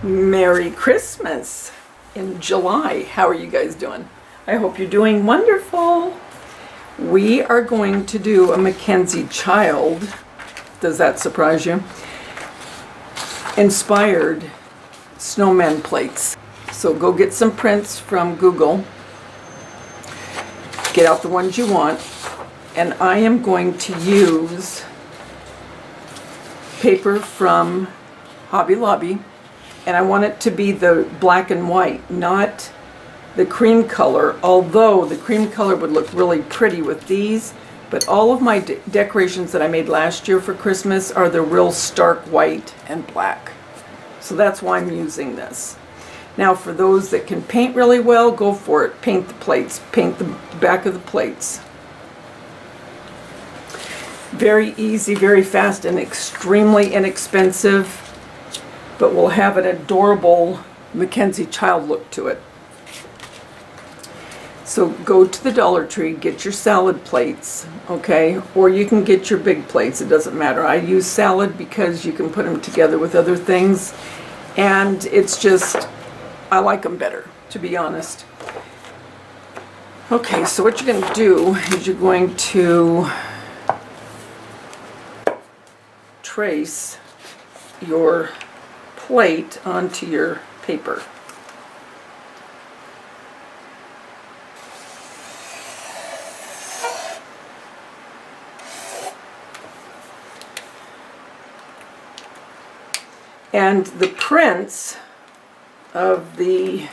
Merry Christmas in July. How are you guys doing? I hope you're doing wonderful. We are going to do a Mackenzie child, does that surprise you, inspired snowman plates. So go get some prints from Google, get out the ones you want, and I am going to use paper from Hobby Lobby. And I want it to be the black and white, not the cream color, although the cream color would look really pretty with these. But all of my decorations that I made last year for Christmas are the real stark white and black. So that's why I'm using this. Now for those that can paint really well, go for it. Paint the plates, paint the back of the plates. Very easy, very fast, and extremely inexpensive. But will have an adorable Mackenzie child look to it. So go to the Dollar Tree, get your salad plates, okay? Or you can get your big plates, it doesn't matter. I use salad because you can put them together with other things. And it's just, I like them better, to be honest. Okay, so what you're going to do is you're going to trace your plate onto your paper. And the prints of the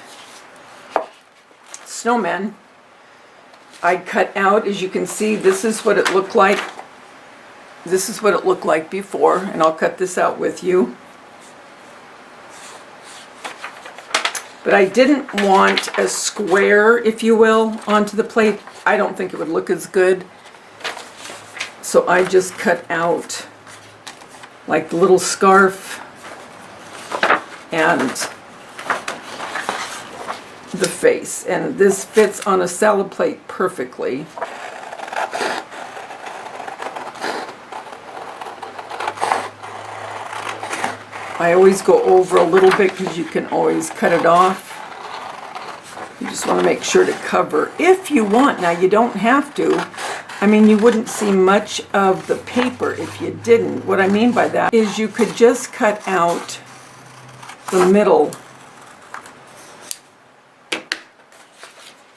snowmen I cut out. As you can see, this is what it looked like. This is what it looked like before, and I'll cut this out with you. But I didn't want a square, if you will, onto the plate. I don't think it would look as good. So I just cut out like the little scarf and the face. And this fits on a salad plate perfectly. I always go over a little bit because you can always cut it off. You just want to make sure to cover if you want. Now you don't have to. I mean, you wouldn't see much of the paper if you didn't. What I mean by that is you could just cut out the middle.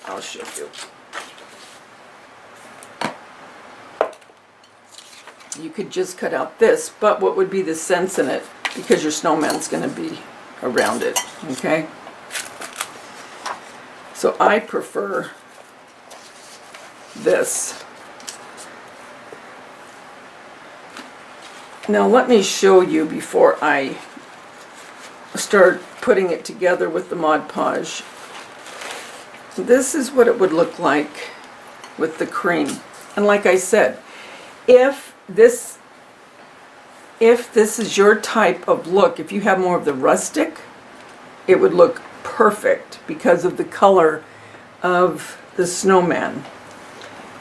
I'll show you. You could just cut out this, but what would be the sense in it? Because your snowman's going to be around it, okay? So I prefer this. Now let me show you before I start putting it together with the Mod Podge. This is what it would look like with the cream. And like I said, if this is your type of look, if you have more of the rustic, it would look perfect because of the color of the snowman.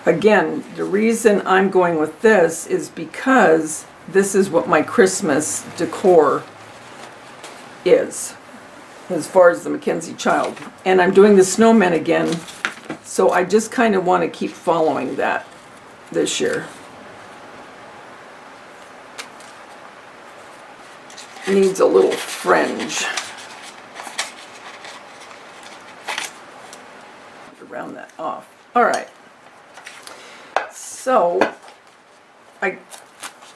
Again, the reason I'm going with this is because this is what my Christmas decor is, as far as the Mackenzie child. And I'm doing the snowman again, so I just kind of want to keep following that this year. Needs a little fringe. Round that off. All right. So I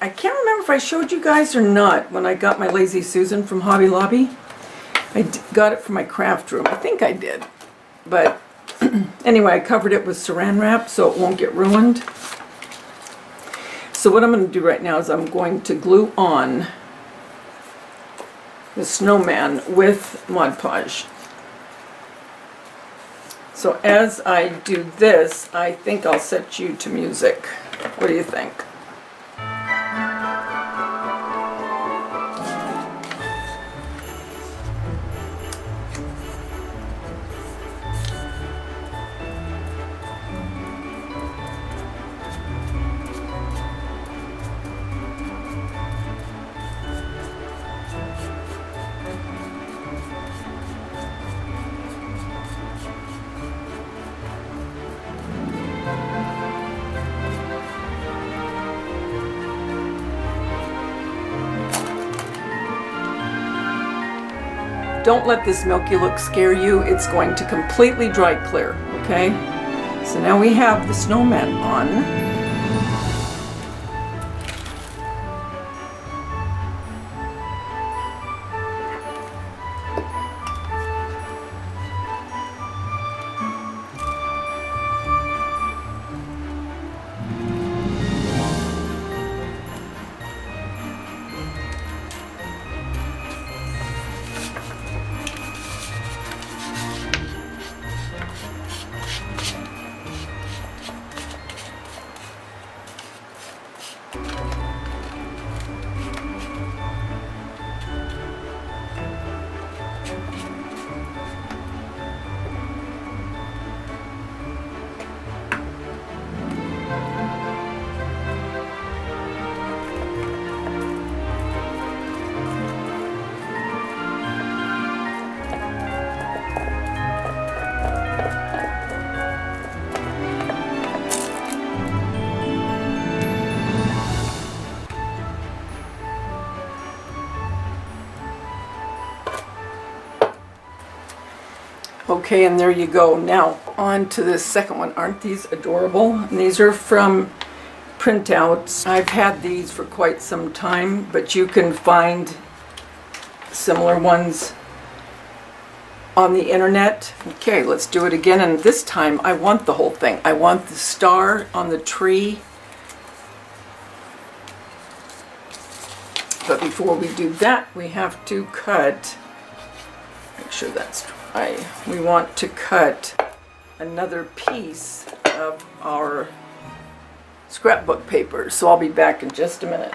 can't remember if I showed you guys or not when I got my Lazy Susan from Hobby Lobby. I got it from my craft room. I think I did. But anyway, I covered it with saran wrap so it won't get ruined. So what I'm going to do right now is I'm going to glue on the snowman with Mod Podge. So as I do this, I think I'll set you to music. What do you think? don't let this milky look scare you. It's going to completely dry clear, okay? So now we have the snowman on. Okay, and there you go. Now on to this second one. Aren't these adorable? And these are from printouts. I've had these for quite some time, but you can find similar ones on the internet. Okay, let's do it again, and this time I want the whole thing. I want the star on the tree. But before we do that, we have to cut, make sure that's dry. We want to cut another piece of our scrapbook paper. So I'll be back in just a minute.